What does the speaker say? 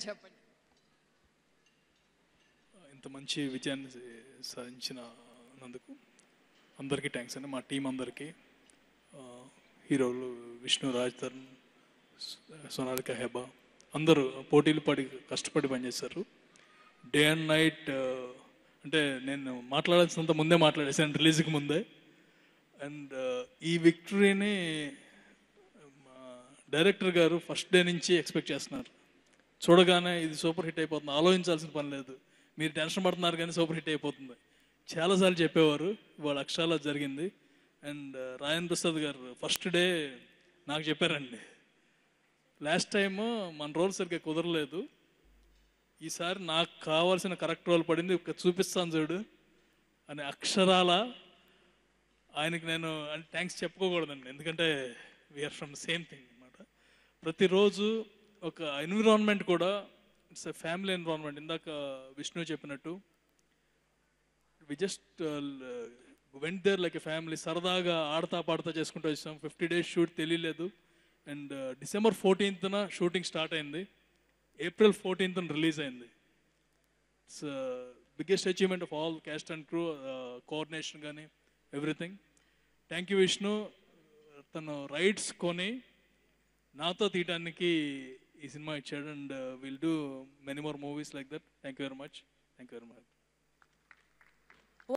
చెప్పండి. ఇంత మంచి విజయాన్ని సాధించినందుకు అందరికీ థ్యాంక్స్ అండి. మా టీం అందరికీ, హీరోలు విష్ణు, రాజ్ తరుణ్, సోనాలిక, హెబా అందరూ పోటీలు పడి కష్టపడి పనిచేశారు. Day and night. అంటే నేను మాట్లాడాల్సినంత ముందే మాట్లాడేసాను రిలీజ్కి ముందే. అండ్ ఈ విక్టరీని డైరెక్టర్ గారు ఫస్ట్ డే నుంచి ఎక్స్పెక్ట్ చేస్తున్నారు. చూడగానే ఇది సూపర్ హిట్ అయిపోతుంది, ఆలోచించాల్సిన పని లేదు, మీరు టెన్షన్ పడుతున్నారు కానీ సూపర్ హిట్ అయిపోతుంది చాలాసార్లు చెప్పేవారు. ఇవాళ అక్షరాలా జరిగింది. అండ్ రాజేంద్ర ప్రసాద్ గారు ఫస్ట్ డే నాకు చెప్పారండి, లాస్ట్ టైం మన రోల్ సరిగ్గా కుదరలేదు, ఈసారి నాకు కావాల్సిన కరెక్ట్ రోల్ పడింది, చూపిస్తాను చూడు అని అక్షరాల. ఆయనకి నేను అంటే థ్యాంక్స్ చెప్పుకోకూడదండి, ఎందుకంటే వీఆర్ ఫ్రమ్ సేమ్ థింగ్ అనమాట. ప్రతిరోజు ఒక ఎన్విరాన్మెంట్ కూడా ఇట్స్ ఎ ఫ్యామిలీ ఎన్విరాన్మెంట్. ఇందాక విష్ణు చెప్పినట్టు we just went there like a family. సరదాగా ఆడతా పాడతా చేసుకుంటూ వచ్చాం. 50 days షూట్ తెలియలేదు. And December 14th shooting start అయింది, April 14th రిలీజ్ అయింది. It's biggest achievement of all cast and crew, coordination కానీ ఎవ్రీథింగ్. థ్యాంక్ యూ విష్ణు, తను రైట్స్ కొని నాతో తీయటానికి ఈ సినిమా ఇచ్చాడు. And will do many more movies like that. Thank you very much.